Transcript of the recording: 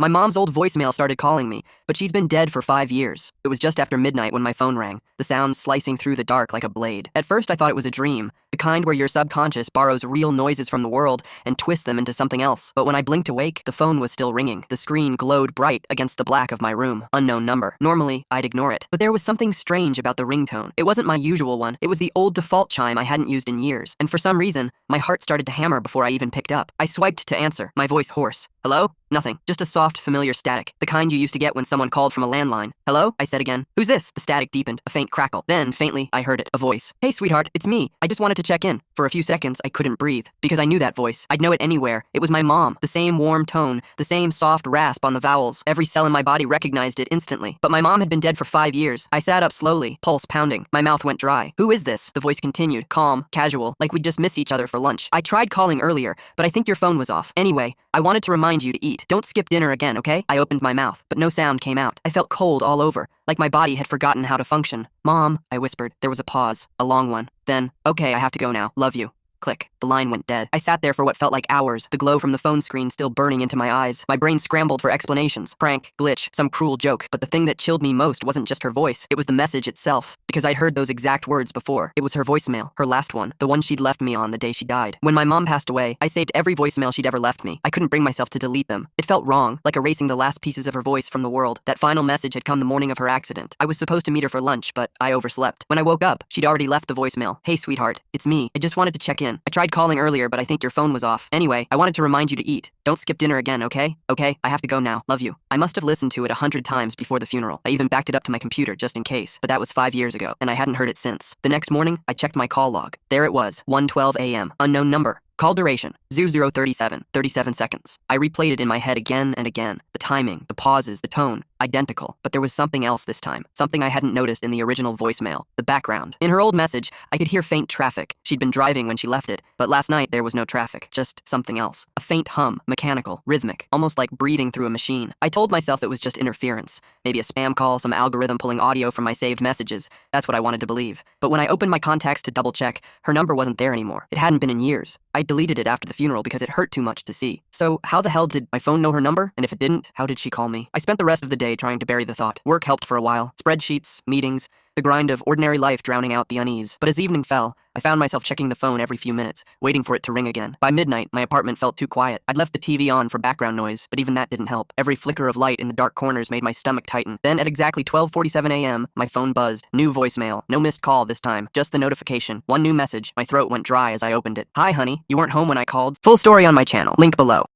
My mom's old voicemail started calling me, but she's been dead for 5 years. It was just after midnight when my phone rang, the sound slicing through the dark like a blade. At first I thought it was a dream, the kind where your subconscious borrows real noises from the world and twists them into something else. But when I blinked awake, the phone was still ringing. The screen glowed bright against the black of my room. Unknown number. Normally, I'd ignore it. But there was something strange about the ringtone. It wasn't my usual one. It was the old default chime I hadn't used in years. And for some reason, my heart started to hammer before I even picked up. I swiped to answer, my voice hoarse. Hello? Nothing. Just a soft, familiar static. The kind you used to get when someone called from a landline. Hello? I said again. Who's this? The static deepened, a faint crackle. Then, faintly, I heard it. A voice. Hey, sweetheart, it's me. I just wanted to check in. For a few seconds, I couldn't breathe. Because I knew that voice. I'd know it anywhere. It was my mom. The same warm tone. The same soft rasp on the vowels. Every cell in my body recognized it instantly. But my mom had been dead for 5 years. I sat up slowly, pulse pounding. My mouth went dry. Who is this? The voice continued, calm, casual, like we'd just missed each other for lunch. I tried calling earlier, but I think your phone was off. Anyway, I wanted to remind you to eat. Don't skip dinner again, okay? I opened my mouth, but no sound came out. I felt cold all over, like my body had forgotten how to function. Mom, I whispered. There was a pause, a long one. Then, okay, I have to go now. Love you. Click. The line went dead. I sat there for what felt like hours, the glow from the phone screen still burning into my eyes. My brain scrambled for explanations. Prank, glitch, some cruel joke. But the thing that chilled me most wasn't just her voice. It was the message itself. Because I'd heard those exact words before. It was her voicemail, her last one, the one she'd left me on the day she died. When my mom passed away, I saved every voicemail she'd ever left me. I couldn't bring myself to delete them. It felt wrong, like erasing the last pieces of her voice from the world. That final message had come the morning of her accident. I was supposed to meet her for lunch, but I overslept. When I woke up, she'd already left the voicemail. Hey, sweetheart, it's me. I just wanted to check in. I tried calling earlier, but I think your phone was off. Anyway, I wanted to remind you to eat. Don't skip dinner again, okay? Okay, I have to go now. Love you. I must have listened to it 100 times before the funeral. I even backed it up to my computer just in case, but that was 5 years ago, and I hadn't heard it since. The next morning, I checked my call log. There it was, 1:12 a.m. Unknown number. Call duration, 0037, 37 seconds. I replayed it in my head again and again. The timing, the pauses, the tone, identical. But there was something else this time. Something I hadn't noticed in the original voicemail. The background. In her old message, I could hear faint traffic. She'd been driving when she left it, but last night there was no traffic, just something else. A faint hum, mechanical, rhythmic, almost like breathing through a machine. I told myself it was just interference. Maybe a spam call, some algorithm pulling audio from my saved messages. That's what I wanted to believe. But when I opened my contacts to double check, her number wasn't there anymore. It hadn't been in years. I deleted it after the funeral because it hurt too much to see. So how the hell did my phone know her number? And if it didn't, how did she call me? I spent the rest of the day trying to bury the thought. Work helped for a while. Spreadsheets, meetings, the grind of ordinary life drowning out the unease. But as evening fell, I found myself checking the phone every few minutes, waiting for it to ring again. By midnight, my apartment felt too quiet. I'd left the TV on for background noise, but even that didn't help. Every flicker of light in the dark corners made my stomach tighten. Then at exactly 12:47 a.m., my phone buzzed. New voicemail. No missed call this time, just the notification. One new message. My throat went dry as I opened it. Hi, honey. You weren't home when I called? Full story on my channel. Link below.